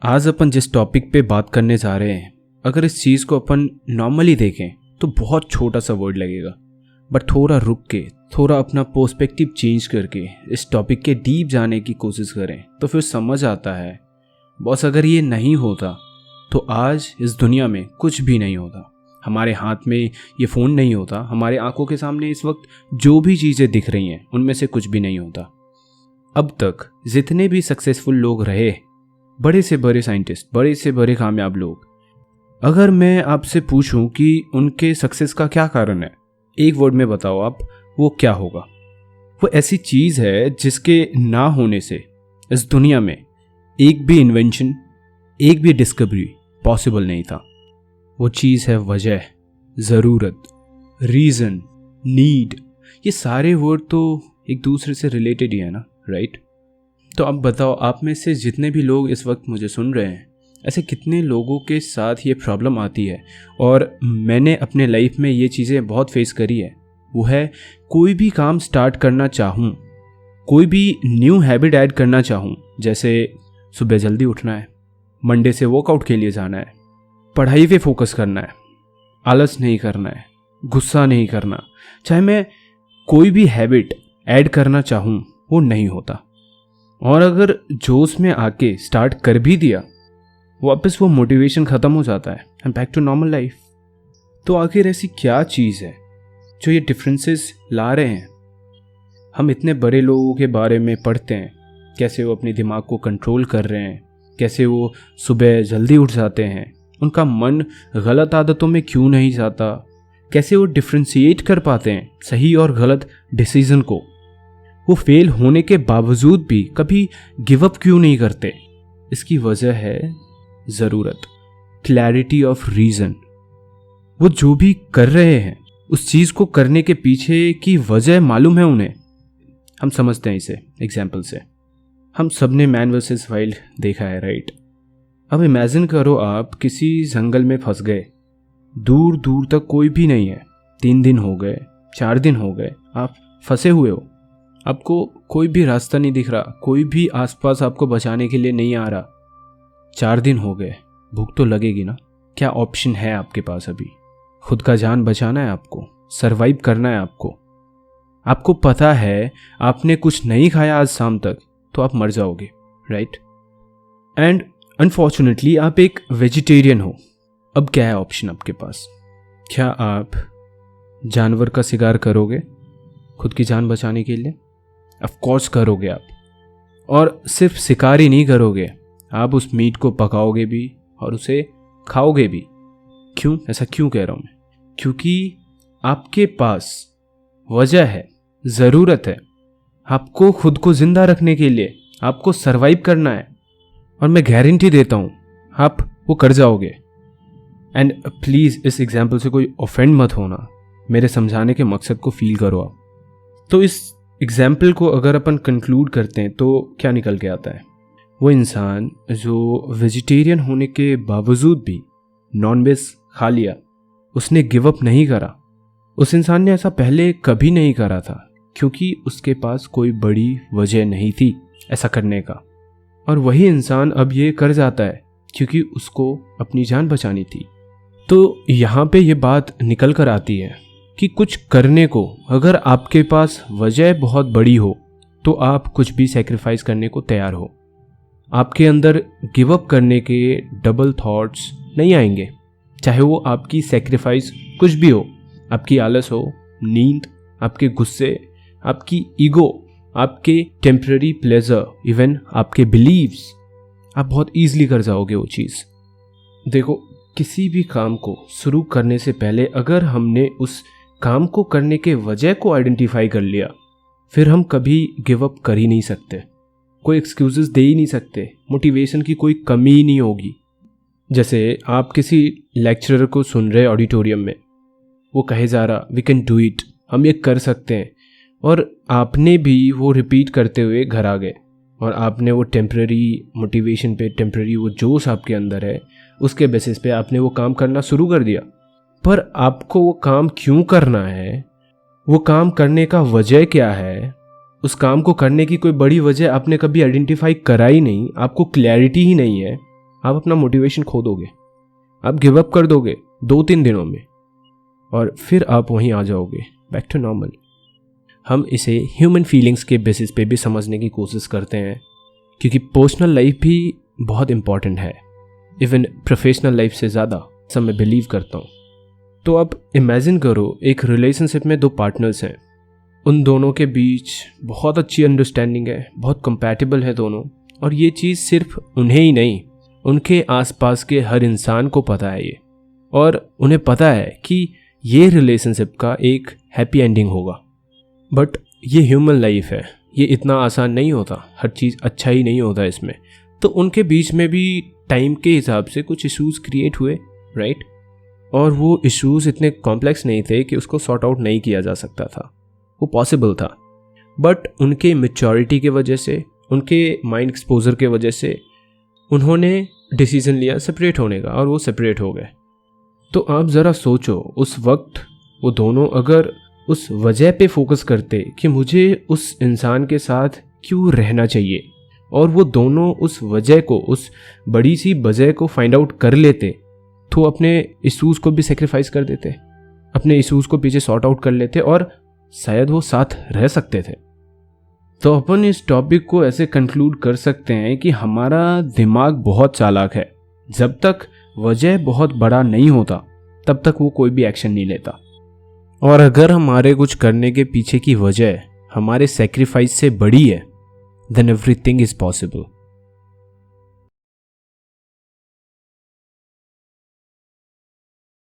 आज अपन जिस टॉपिक पे बात करने जा रहे हैं, अगर इस चीज़ को अपन नॉर्मली देखें तो बहुत छोटा सा वर्ड लगेगा, बट थोड़ा रुक के, थोड़ा अपना पर्सपेक्टिव चेंज करके इस टॉपिक के डीप जाने की कोशिश करें तो फिर समझ आता है बॉस, अगर ये नहीं होता तो आज इस दुनिया में कुछ भी नहीं होता। हमारे हाथ में ये फ़ोन नहीं होता, हमारे आंखों के सामने इस वक्त जो भी चीज़ें दिख रही हैं उनमें से कुछ भी नहीं होता। अब तक जितने भी सक्सेसफुल लोग रहे, बड़े से बड़े साइंटिस्ट, बड़े से बड़े कामयाब लोग, अगर मैं आपसे पूछूं कि उनके सक्सेस का क्या कारण है, एक वर्ड में बताओ आप, वो क्या होगा? वो ऐसी चीज़ है जिसके ना होने से इस दुनिया में एक भी इन्वेंशन, एक भी डिस्कवरी पॉसिबल नहीं था। वो चीज़ है वजह, ज़रूरत, रीज़न, नीड। ये सारे वर्ड तो एक दूसरे से रिलेटेड ही है ना, राइट? तो अब बताओ, आप में से जितने भी लोग इस वक्त मुझे सुन रहे हैं, ऐसे कितने लोगों के साथ ये प्रॉब्लम आती है? और मैंने अपने लाइफ में ये चीज़ें बहुत फेस करी है। वो है, कोई भी काम स्टार्ट करना चाहूँ, कोई भी न्यू हैबिट ऐड करना चाहूँ, जैसे सुबह जल्दी उठना है, मंडे से वर्कआउट के लिए जाना है, पढ़ाई पे फोकस करना है, आलस नहीं करना है, गुस्सा नहीं करना, चाहे मैं कोई भी हैबिट ऐड करना चाहूँ वो नहीं होता। और अगर जोश में आके स्टार्ट कर भी दिया, वापस वो मोटिवेशन ख़त्म हो जाता है and back to normal life. तो आखिर ऐसी क्या चीज़ है जो ये डिफरेंसेस ला रहे हैं? हम इतने बड़े लोगों के बारे में पढ़ते हैं, कैसे वो अपने दिमाग को कंट्रोल कर रहे हैं, कैसे वो सुबह जल्दी उठ जाते हैं, उनका मन गलत आदतों में क्यों नहीं जाता, कैसे वो डिफ्रेंशिएट कर पाते हैं सही और गलत डिसीजन को, वो फेल होने के बावजूद भी कभी गिव अप क्यों नहीं करते। इसकी वजह है ज़रूरत, क्लैरिटी ऑफ रीज़न। वो जो भी कर रहे हैं उस चीज़ को करने के पीछे की वजह मालूम है उन्हें। हम समझते हैं इसे एग्जाम्पल से। हम सब ने मैन वर्सेस वाइल्ड देखा है, राइट? अब इमेजिन करो, आप किसी जंगल में फंस गए, दूर दूर तक कोई भी नहीं है, 3 दिन हो गए, 4 दिन हो गए, आप फंसे हुए हो, आपको कोई भी रास्ता नहीं दिख रहा, कोई भी आसपास आपको बचाने के लिए नहीं आ रहा। 4 दिन हो गए, भूख तो लगेगी ना? क्या ऑप्शन है आपके पास अभी? खुद का जान बचाना है आपको, सरवाइव करना है आपको पता है आपने कुछ नहीं खाया आज शाम तक तो आप मर जाओगे, राइट? एंड अनफॉर्चुनेटली आप एक वेजिटेरियन हो। अब क्या है ऑप्शन आपके पास? क्या आप जानवर का शिकार करोगे खुद की जान बचाने के लिए? ऑफ कोर्स करोगे आप। और सिर्फ शिकार ही नहीं करोगे, आप उस मीट को पकाओगे भी और उसे खाओगे भी। क्यों? ऐसा क्यों कह रहा हूँ मैं? क्योंकि आपके पास वजह है, ज़रूरत है, आपको खुद को जिंदा रखने के लिए, आपको सरवाइव करना है, और मैं गारंटी देता हूँ आप वो कर जाओगे। एंड प्लीज़ इस एग्जाम्पल से कोई ऑफेंड मत होना, मेरे समझाने के मकसद को फील करो आप। तो इस एग्जाम्पल को अगर अपन कंक्लूड करते हैं तो क्या निकल के आता है? वो इंसान जो वेजिटेरियन होने के बावजूद भी नॉनवेज खा लिया, उसने गिव अप नहीं करा। उस इंसान ने ऐसा पहले कभी नहीं करा था क्योंकि उसके पास कोई बड़ी वजह नहीं थी ऐसा करने का। और वही इंसान अब ये कर जाता है क्योंकि उसको अपनी जान बचानी थी। तो यहाँ पे ये बात निकल कर आती है कि कुछ करने को अगर आपके पास वजह बहुत बड़ी हो तो आप कुछ भी सैक्रिफाइस करने को तैयार हो। आपके अंदर गिव अप करने के डबल थॉट्स नहीं आएंगे, चाहे वो आपकी सैक्रिफाइस कुछ भी हो, आपकी आलस हो, नींद, आपके गुस्से, आपकी ईगो, आपके टेम्पररी प्लेजर, इवन आपके बिलीव्स, आप बहुत ईजिली कर जाओगे वो चीज़। देखो, किसी भी काम को शुरू करने से पहले अगर हमने उस काम को करने के वजह को आइडेंटिफाई कर लिया, फिर हम कभी गिव अप कर ही नहीं सकते, कोई एक्सक्यूजेस दे ही नहीं सकते, मोटिवेशन की कोई कमी ही नहीं होगी। जैसे आप किसी लेक्चरर को सुन रहे ऑडिटोरियम में, वो कहे जा रहा वी कैन डू इट, हम ये कर सकते हैं, और आपने भी वो रिपीट करते हुए घर आ गए और आपने वो टेम्पररी मोटिवेशन पे, टेम्पररी वो जोश आपके अंदर है, उसके बेसिस पे आपने वो काम करना शुरू कर दिया। पर आपको वो काम क्यों करना है, वो काम करने का वजह क्या है, उस काम को करने की कोई बड़ी वजह आपने कभी आइडेंटिफाई करा ही नहीं, आपको क्लैरिटी ही नहीं है, आप अपना मोटिवेशन खो दोगे, आप गिव अप कर दोगे 2-3 दिनों में, और फिर आप वहीं आ जाओगे बैक टू नॉर्मल। हम इसे ह्यूमन फीलिंग्स के बेसिस पे भी समझने की कोशिश करते हैं, क्योंकि पर्सनल लाइफ भी बहुत इम्पॉर्टेंट है, इवन प्रोफेशनल लाइफ से ज़्यादा, सब मैं बिलीव करता हूँ। तो अब इमेजिन करो एक रिलेशनशिप में 2 पार्टनर्स हैं, उन दोनों के बीच बहुत अच्छी अंडरस्टैंडिंग है, बहुत कंपैटिबल है दोनों, और ये चीज़ सिर्फ उन्हें ही नहीं, उनके आसपास के हर इंसान को पता है ये, और उन्हें पता है कि ये रिलेशनशिप का एक हैप्पी एंडिंग होगा। बट ये ह्यूमन लाइफ है, ये इतना आसान नहीं होता, हर चीज़ अच्छा ही नहीं होता इसमें। तो उनके बीच में भी टाइम के हिसाब से कुछ इश्यूज़ क्रिएट हुए, राइट? और वो इश्यूज़ इतने कॉम्प्लेक्स नहीं थे कि उसको सॉर्ट आउट नहीं किया जा सकता था, वो पॉसिबल था। बट उनके मैच्योरिटी के वजह से, उनके माइंड एक्सपोजर के वजह से उन्होंने डिसीज़न लिया सेपरेट होने का, और वो सेपरेट हो गए। तो आप ज़रा सोचो, उस वक्त वो दोनों अगर उस वजह पे फोकस करते कि मुझे उस इंसान के साथ क्यों रहना चाहिए, और वो दोनों उस वजह को, उस बड़ी सी वजह को फाइंड आउट कर लेते, तो अपने इश्यूज़ को भी सेक्रीफाइस कर देते, अपने इश्यूज़ को पीछे सॉर्ट आउट कर लेते, और शायद वो साथ रह सकते थे। तो अपन इस टॉपिक को ऐसे कंक्लूड कर सकते हैं कि हमारा दिमाग बहुत चालाक है, जब तक वजह बहुत बड़ा नहीं होता तब तक वो कोई भी एक्शन नहीं लेता। और अगर हमारे कुछ करने के पीछे की वजह हमारे सेक्रीफाइस से बड़ी है, देन एवरीथिंग इज़ पॉसिबल।